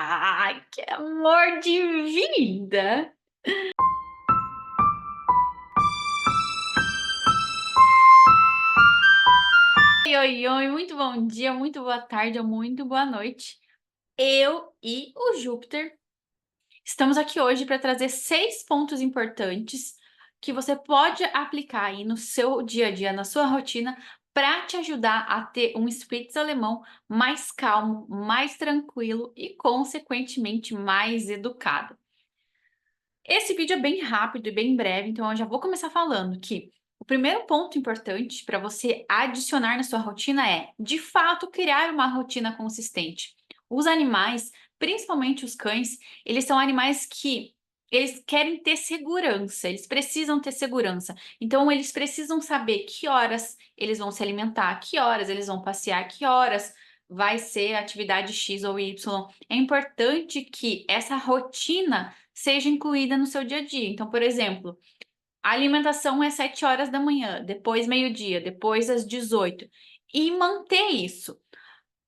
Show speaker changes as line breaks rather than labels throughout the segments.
Ai, que amor de vida! Oi, oi, oi, muito bom dia, muito boa tarde ou muito boa noite. Eu e o Júpiter estamos aqui hoje para trazer 6 pontos importantes que você pode aplicar aí no seu dia a dia, na sua rotina, para te ajudar a ter um Spitz alemão mais calmo, mais tranquilo e, consequentemente, mais educado. Esse vídeo é bem rápido e bem breve, então eu já vou começar falando que o primeiro ponto importante para você adicionar na sua rotina é, de fato, criar uma rotina consistente. Os animais, principalmente os cães, eles são animais que eles querem ter segurança, eles precisam ter segurança. Então eles precisam saber que horas eles vão se alimentar, que horas eles vão passear, que horas vai ser a atividade X ou Y. É importante que essa rotina seja incluída no seu dia a dia. Então, por exemplo, a alimentação é 7 horas da manhã, depois meio-dia, depois às 18. E manter isso.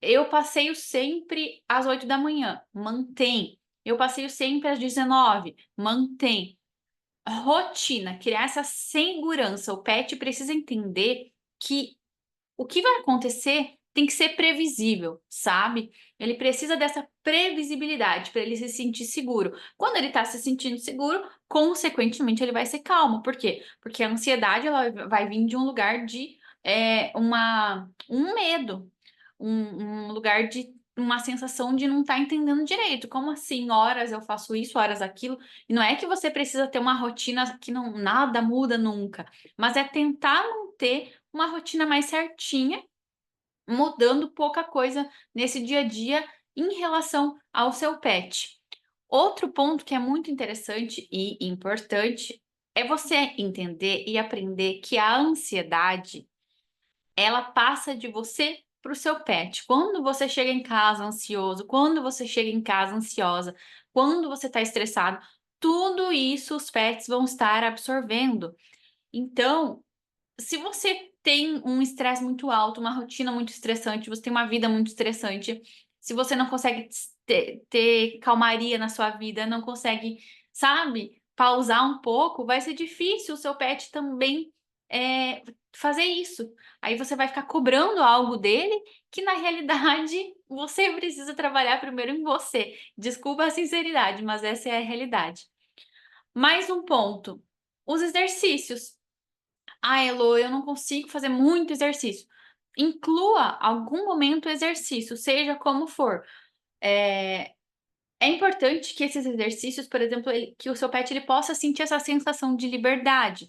Eu passeio sempre às 8 da manhã, mantém. Eu passeio sempre às 19, mantém. Rotina, criar essa segurança. O pet precisa entender que o que vai acontecer tem que ser previsível, sabe? Ele precisa dessa previsibilidade para ele se sentir seguro. Quando ele está se sentindo seguro, consequentemente ele vai ser calmo. Por quê? Porque a ansiedade ela vai vir de um lugar de um medo, um lugar de uma sensação de não estar entendendo direito. Como assim? Horas eu faço isso, horas aquilo. E não é que você precisa ter uma rotina que não nada muda nunca, mas é tentar manter uma rotina mais certinha, mudando pouca coisa nesse dia a dia em relação ao seu pet. Outro ponto que é muito interessante e importante é você entender e aprender que a ansiedade, ela passa de você para o seu pet. Quando você chega em casa ansioso, quando você chega em casa ansiosa, quando você está estressado, tudo isso os pets vão estar absorvendo. Então, se você tem um estresse muito alto, uma rotina muito estressante, você tem uma vida muito estressante, se você não consegue ter calmaria na sua vida, não consegue, sabe, pausar um pouco, vai ser difícil o seu pet também fazer isso. Aí você vai ficar cobrando algo dele que na realidade você precisa trabalhar primeiro em você. Desculpa a sinceridade, mas essa é a realidade. Mais um ponto: os exercícios. Ah, Elô, eu não consigo fazer muito exercício. Inclua algum momento exercício, seja como for. É, é importante que esses exercícios, por exemplo, que o seu pet ele possa sentir essa sensação de liberdade.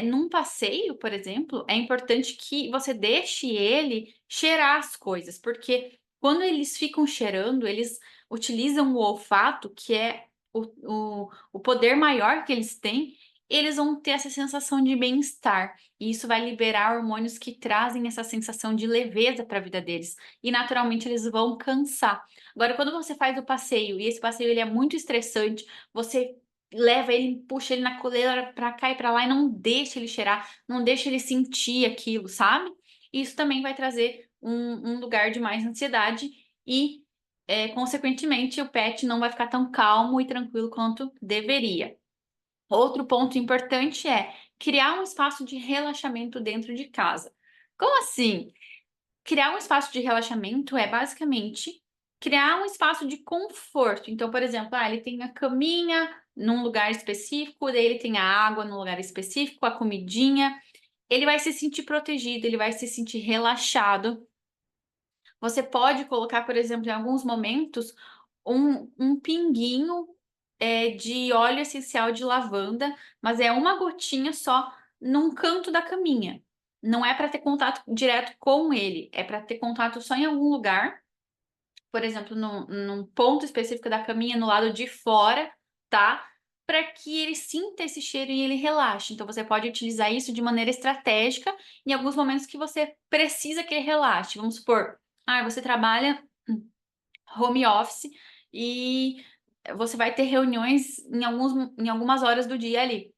Num passeio, por exemplo, é importante que você deixe ele cheirar as coisas, porque quando eles ficam cheirando, eles utilizam o olfato, que é o poder maior que eles têm, eles vão ter essa sensação de bem-estar. E isso vai liberar hormônios que trazem essa sensação de leveza para a vida deles. E naturalmente eles vão cansar. Agora, quando você faz o passeio e esse passeio ele é muito estressante, você leva ele, puxa ele na coleira pra cá e pra lá e não deixa ele cheirar, não deixa ele sentir aquilo, sabe? Isso também vai trazer um lugar de mais ansiedade e, consequentemente, o pet não vai ficar tão calmo e tranquilo quanto deveria. Outro ponto importante é criar um espaço de relaxamento dentro de casa. Como assim? Criar um espaço de relaxamento é basicamente criar um espaço de conforto. Então, por exemplo, ele tem a caminha num lugar específico, daí ele tem a água num lugar específico, a comidinha. Ele vai se sentir protegido, ele vai se sentir relaxado. Você pode colocar, por exemplo, em alguns momentos, um pinguinho de óleo essencial de lavanda, mas é uma gotinha só num canto da caminha. Não é para ter contato direto com ele, é para ter contato só em algum lugar, por exemplo, num ponto específico da caminha, no lado de fora, tá? Para que ele sinta esse cheiro e ele relaxe. Então, você pode utilizar isso de maneira estratégica em alguns momentos que você precisa que ele relaxe. Vamos supor, você trabalha home office e você vai ter reuniões em algumas horas do dia ali.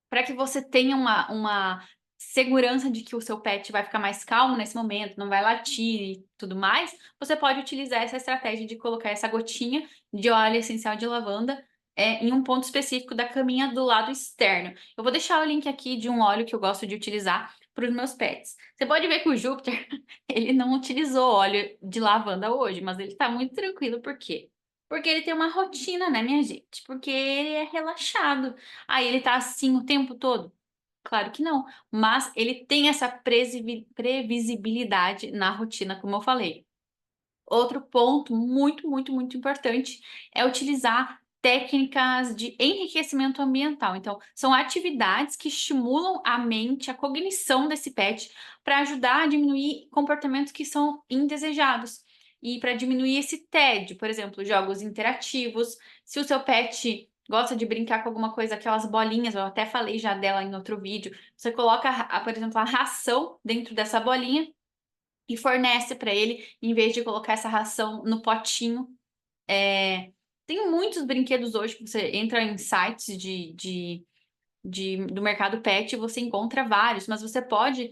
Para que você tenha uma segurança de que o seu pet vai ficar mais calmo nesse momento, não vai latir e tudo mais, você pode utilizar essa estratégia de colocar essa gotinha de óleo essencial de lavanda em um ponto específico da caminha do lado externo. Eu vou deixar o link aqui de um óleo que eu gosto de utilizar para os meus pets. Você pode ver que o Júpiter, ele não utilizou óleo de lavanda hoje, mas ele tá muito tranquilo, por quê? Porque ele tem uma rotina, né, minha gente? Porque ele é relaxado. Aí ele tá assim o tempo todo? Claro que não, mas ele tem essa previsibilidade na rotina, como eu falei. Outro ponto muito, muito, muito importante é utilizar técnicas de enriquecimento ambiental. Então, são atividades que estimulam a mente, a cognição desse pet, para ajudar a diminuir comportamentos que são indesejados. E para diminuir esse tédio, por exemplo, jogos interativos. Se o seu pet gosta de brincar com alguma coisa, aquelas bolinhas, eu até falei já dela em outro vídeo, você coloca, por exemplo, a ração dentro dessa bolinha e fornece para ele, em vez de colocar essa ração no potinho. Tem muitos brinquedos hoje que você entra em sites do mercado pet e você encontra vários, mas você pode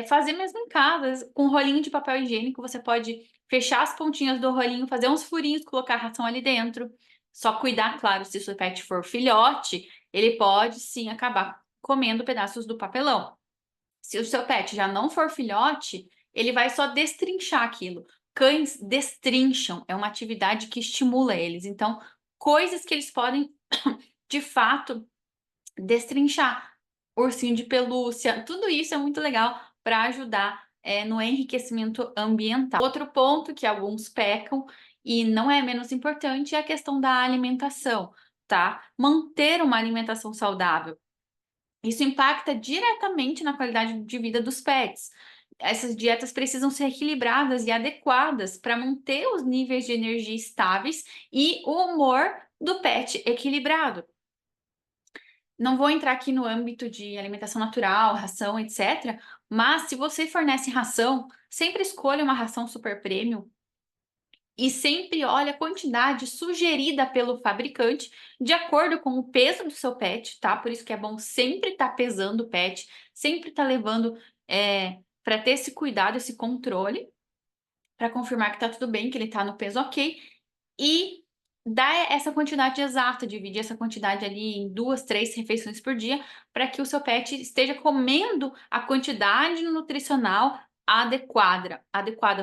fazer mesmo em casa, com um rolinho de papel higiênico, você pode fechar as pontinhas do rolinho, fazer uns furinhos, colocar a ração ali dentro. Só cuidar, claro, se o seu pet for filhote, ele pode sim acabar comendo pedaços do papelão. Se o seu pet já não for filhote, ele vai só destrinchar aquilo. Cães destrincham, é uma atividade que estimula eles. Então, coisas que eles podem, de fato, destrinchar. Ursinho de pelúcia, tudo isso é muito legal para ajudar no enriquecimento ambiental. Outro ponto que alguns pecam e não é menos importante é a questão da alimentação, tá? Manter uma alimentação saudável. Isso impacta diretamente na qualidade de vida dos pets. Essas dietas precisam ser equilibradas e adequadas para manter os níveis de energia estáveis e o humor do pet equilibrado. Não vou entrar aqui no âmbito de alimentação natural, ração, etc. Mas se você fornece ração, sempre escolha uma ração super premium e sempre olhe a quantidade sugerida pelo fabricante de acordo com o peso do seu pet, tá? Por isso que é bom sempre estar pesando o pet, sempre estar levando para ter esse cuidado, esse controle, para confirmar que tá tudo bem, que ele tá no peso ok, e dar essa quantidade exata, dividir essa quantidade ali em 2, 3 refeições por dia, para que o seu pet esteja comendo a quantidade nutricional adequada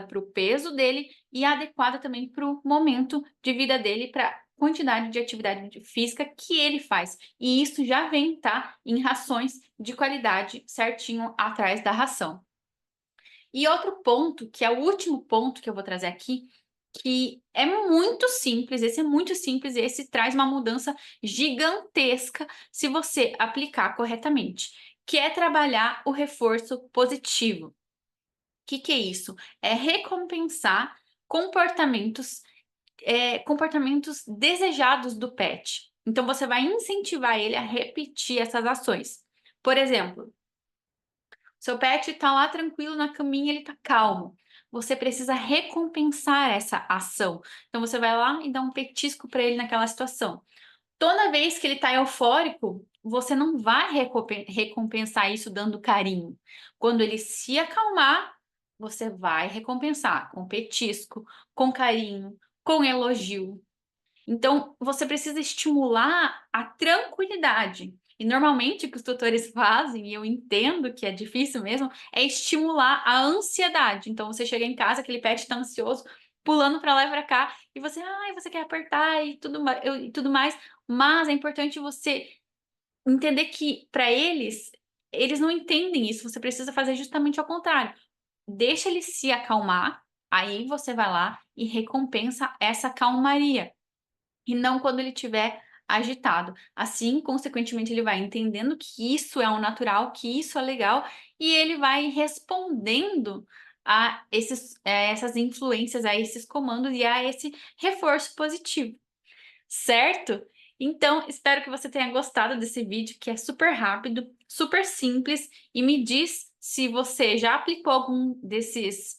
para o peso dele e adequada também para o momento de vida dele, para a quantidade de atividade física que ele faz. E isso já vem, tá, em rações de qualidade certinho atrás da ração. E outro ponto, que é o último ponto que eu vou trazer aqui, que é muito simples, esse é muito simples e esse traz uma mudança gigantesca se você aplicar corretamente, que é trabalhar o reforço positivo. O que é isso? É recompensar comportamentos, comportamentos desejados do pet. Então, você vai incentivar ele a repetir essas ações. Por exemplo, seu pet está lá tranquilo na caminha, ele está calmo. Você precisa recompensar essa ação. Então você vai lá e dá um petisco para ele naquela situação. Toda vez que ele está eufórico, você não vai recompensar isso dando carinho. Quando ele se acalmar, você vai recompensar com petisco, com carinho, com elogio. Então, você precisa estimular a tranquilidade. E normalmente o que os tutores fazem, e eu entendo que é difícil mesmo, é estimular a ansiedade. Então, você chega em casa, aquele pet está ansioso, pulando para lá e para cá, e você, ai, você quer apertar e tudo mais, mas é importante você entender que para eles não entendem isso. Você precisa fazer justamente ao contrário. Deixa ele se acalmar, aí você vai lá e recompensa essa calmaria e não quando ele estiver agitado. Assim, consequentemente, ele vai entendendo que isso é o natural, que isso é legal, e ele vai respondendo a essas influências, a esses comandos e a esse reforço positivo, certo? Então, espero que você tenha gostado desse vídeo, que é super rápido, super simples, e me diz se você já aplicou algum desses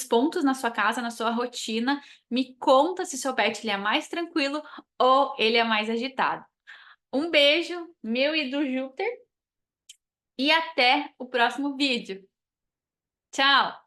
pontos na sua casa, na sua rotina. Me conta se seu pet ele é mais tranquilo ou ele é mais agitado. Um beijo, meu e do Júpiter. e até o próximo vídeo. Tchau!